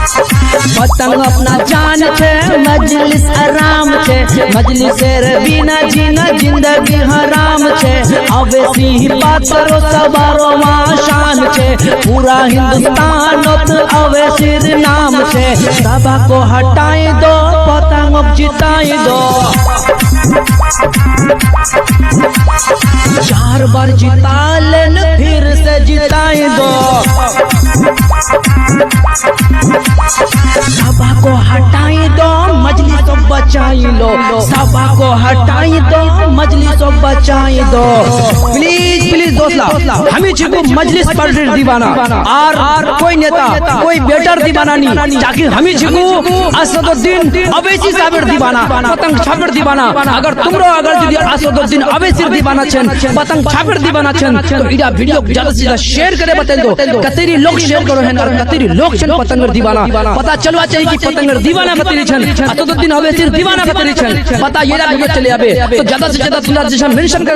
पतंग अपना जान छे, मजलिस आराम छे, मजलिसेर बिना जीना जिंदगी हराम छे। अवे सिंह पात्रो सवारो शान छे, पूरा हिंदुस्तान अवे सिर नाम छे। सभा को हटाई दो, पतंग जिताई दो। 4 बार जिता लेन, फिर से जिताई दो। सभा को हटाई दो, मजलिस को बचाई लो। सभा को हटाई दो, मजलिस को बचाई दो। प्लीज प्लीज दोस्तला, हमें छिको मजलिस पर दीवाना और कोई नेता कोई बेटर दीवाना नहीं, ताकि हमें छिको असदुद्दीन अवैसी साबिर दीवाना, पतंग छापर दीवाना। अगर तुमरो अगर यदि असदुद्दीन अवैसी दीवाना छन, पतंग छापर दीवाना छन, तो इडा वीडियो ज्यादा से ज्यादा शेयर करे बतें दो। कतेरी लोग शेयर करो हैं और कतेरी लोग छन पतंग दीवाना। पता चलवा चाहिए कि पतंग दीवाना कतेरी छन, असदुद्दीन अवैसी दीवाना कतेरी छन, पता ये चले आबे। तो ज्यादा से ज्यादा तुला जैसा मेंशन करो।